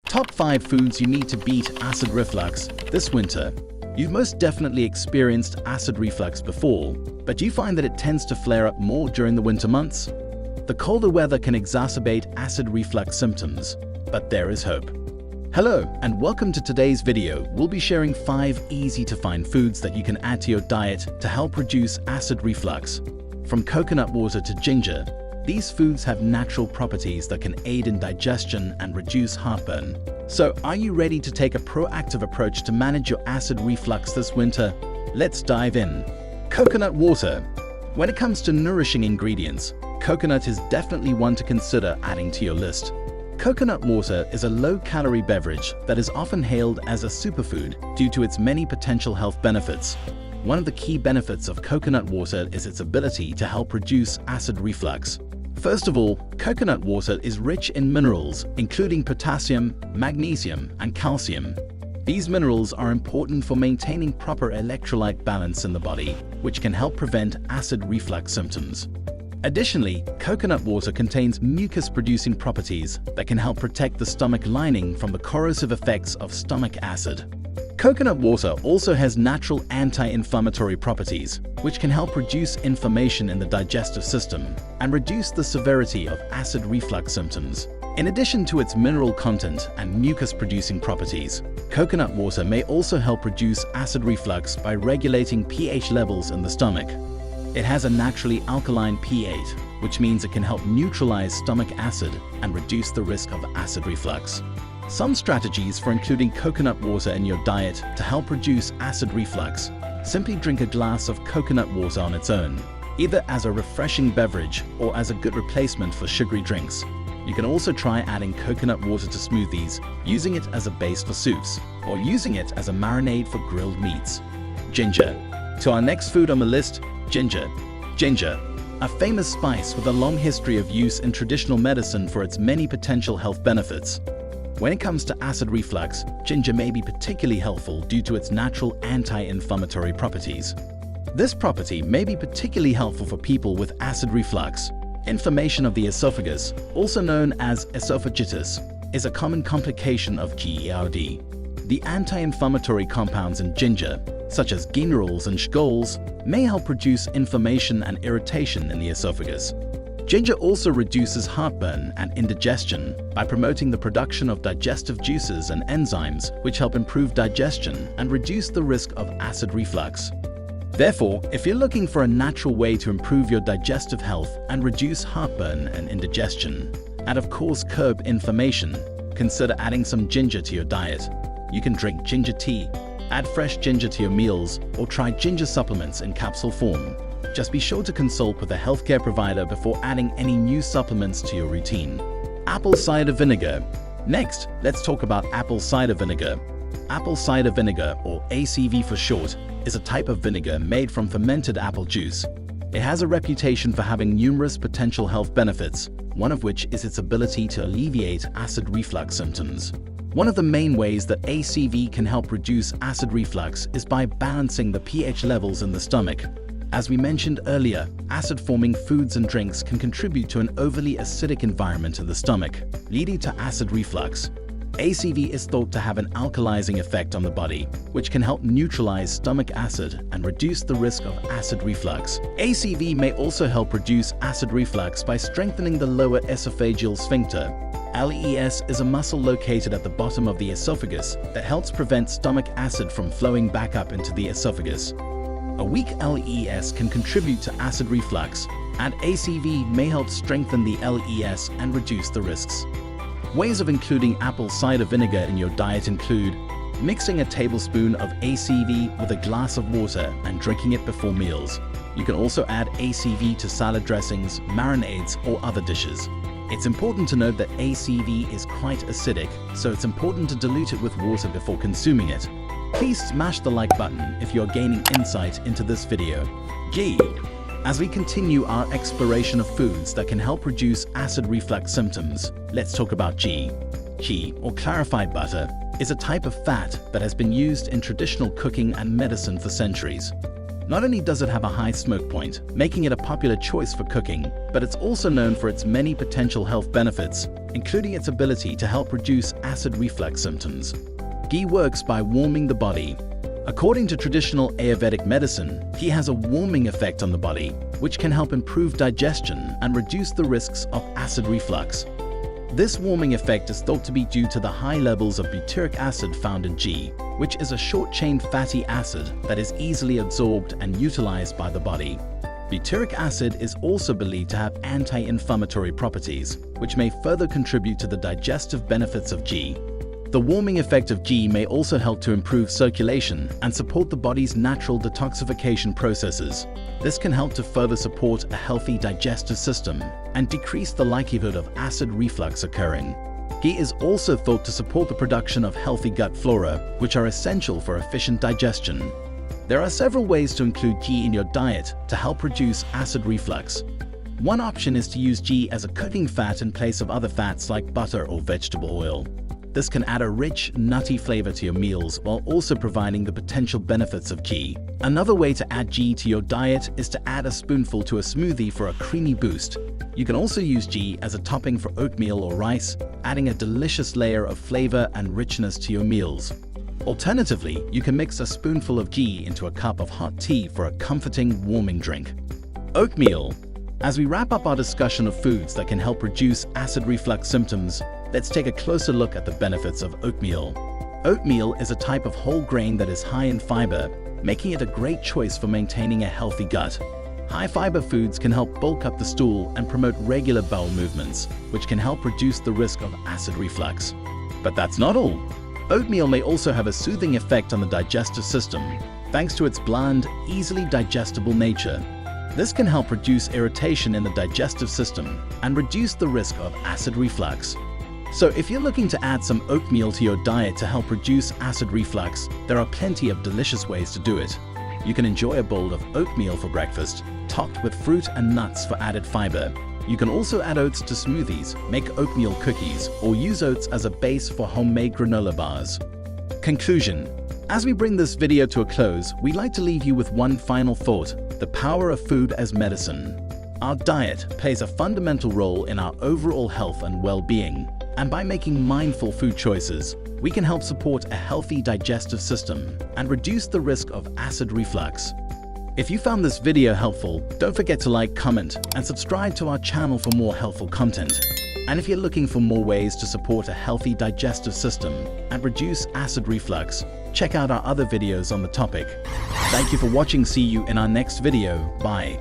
Top 5 foods you need to beat acid reflux this winter. You've most definitely experienced acid reflux before, but do you find that it tends to flare up more during the winter months? The colder weather can exacerbate acid reflux symptoms, but there is hope. Hello, and welcome to today's video. We'll be sharing 5 easy-to-find foods that you can add to your diet to help reduce acid reflux. From coconut water to ginger, these foods have natural properties that can aid in digestion and reduce heartburn. So, are you ready to take a proactive approach to manage your acid reflux this winter? Let's dive in. Coconut water. When it comes to nourishing ingredients, coconut is definitely one to consider adding to your list. Coconut water is a low-calorie beverage that is often hailed as a superfood due to its many potential health benefits. One of the key benefits of coconut water is its ability to help reduce acid reflux. First of all, coconut water is rich in minerals, including potassium, magnesium, and calcium. These minerals are important for maintaining proper electrolyte balance in the body, which can help prevent acid reflux symptoms. Additionally, coconut water contains mucus-producing properties that can help protect the stomach lining from the corrosive effects of stomach acid. Coconut water also has natural anti-inflammatory properties, which can help reduce inflammation in the digestive system and reduce the severity of acid reflux symptoms. In addition to its mineral content and mucus-producing properties, coconut water may also help reduce acid reflux by regulating pH levels in the stomach. It has a naturally alkaline pH, which means it can help neutralize stomach acid and reduce the risk of acid reflux. Some strategies for including coconut water in your diet to help reduce acid reflux. Simply drink a glass of coconut water on its own, either as a refreshing beverage or as a good replacement for sugary drinks. You can also try adding coconut water to smoothies, using it as a base for soups, or using it as a marinade for grilled meats. Ginger. To our next food on the list, ginger. Ginger, a famous spice with a long history of use in traditional medicine for its many potential health benefits. When it comes to acid reflux, ginger may be particularly helpful due to its natural anti-inflammatory properties. This property may be particularly helpful for people with acid reflux. Inflammation of the esophagus, also known as esophagitis, is a common complication of GERD. The anti-inflammatory compounds in ginger, such as gingerols and scholes, may help reduce inflammation and irritation in the esophagus. Ginger also reduces heartburn and indigestion by promoting the production of digestive juices and enzymes which help improve digestion and reduce the risk of acid reflux. Therefore, if you're looking for a natural way to improve your digestive health and reduce heartburn and indigestion, and of course curb inflammation, consider adding some ginger to your diet. You can drink ginger tea, add fresh ginger to your meals, or try ginger supplements in capsule form. Just be sure to consult with a healthcare provider before adding any new supplements to your routine. Apple cider vinegar. Next, let's talk about apple cider vinegar. Apple cider vinegar, or ACV for short, is a type of vinegar made from fermented apple juice. It has a reputation for having numerous potential health benefits, one of which is its ability to alleviate acid reflux symptoms. One of the main ways that ACV can help reduce acid reflux is by balancing the pH levels in the stomach. As we mentioned earlier, acid-forming foods and drinks can contribute to an overly acidic environment in the stomach, leading to acid reflux. ACV is thought to have an alkalizing effect on the body, which can help neutralize stomach acid and reduce the risk of acid reflux. ACV may also help reduce acid reflux by strengthening the lower esophageal sphincter. LES is a muscle located at the bottom of the esophagus that helps prevent stomach acid from flowing back up into the esophagus. A weak LES can contribute to acid reflux, and ACV may help strengthen the LES and reduce the risks. Ways of including apple cider vinegar in your diet include mixing a tablespoon of ACV with a glass of water and drinking it before meals. You can also add ACV to salad dressings, marinades, or other dishes. It's important to note that ACV is quite acidic, so it's important to dilute it with water before consuming it. Please smash the like button if you're gaining insight into this video. Ghee. As we continue our exploration of foods that can help reduce acid reflux symptoms, let's talk about ghee. Ghee, or clarified butter, is a type of fat that has been used in traditional cooking and medicine for centuries. Not only does it have a high smoke point, making it a popular choice for cooking, but it's also known for its many potential health benefits, including its ability to help reduce acid reflux symptoms. Ghee works by warming the body. According to traditional Ayurvedic medicine, ghee has a warming effect on the body, which can help improve digestion and reduce the risks of acid reflux. This warming effect is thought to be due to the high levels of butyric acid found in ghee, which is a short-chain fatty acid that is easily absorbed and utilized by the body. Butyric acid is also believed to have anti-inflammatory properties, which may further contribute to the digestive benefits of ghee. The warming effect of ghee may also help to improve circulation and support the body's natural detoxification processes. This can help to further support a healthy digestive system and decrease the likelihood of acid reflux occurring. Ghee is also thought to support the production of healthy gut flora, which are essential for efficient digestion. There are several ways to include ghee in your diet to help reduce acid reflux. One option is to use ghee as a cooking fat in place of other fats like butter or vegetable oil. This can add a rich, nutty flavor to your meals while also providing the potential benefits of ghee. Another way to add ghee to your diet is to add a spoonful to a smoothie for a creamy boost. You can also use ghee as a topping for oatmeal or rice, adding a delicious layer of flavor and richness to your meals. Alternatively, you can mix a spoonful of ghee into a cup of hot tea for a comforting, warming drink. Oatmeal. As we wrap up our discussion of foods that can help reduce acid reflux symptoms, let's take a closer look at the benefits of oatmeal. Oatmeal is a type of whole grain that is high in fiber, making it a great choice for maintaining a healthy gut. High-fiber foods can help bulk up the stool and promote regular bowel movements, which can help reduce the risk of acid reflux. But that's not all. Oatmeal may also have a soothing effect on the digestive system, thanks to its bland, easily digestible nature. This can help reduce irritation in the digestive system and reduce the risk of acid reflux. So if you're looking to add some oatmeal to your diet to help reduce acid reflux, there are plenty of delicious ways to do it. You can enjoy a bowl of oatmeal for breakfast, topped with fruit and nuts for added fiber. You can also add oats to smoothies, make oatmeal cookies, or use oats as a base for homemade granola bars. Conclusion. As we bring this video to a close, we'd like to leave you with one final thought: the power of food as medicine. Our diet plays a fundamental role in our overall health and well-being, and by making mindful food choices, we can help support a healthy digestive system and reduce the risk of acid reflux. If you found this video helpful, don't forget to like, comment, and subscribe to our channel for more helpful content. And if you're looking for more ways to support a healthy digestive system and reduce acid reflux, check out our other videos on the topic. Thank you for watching. See you in our next video. Bye.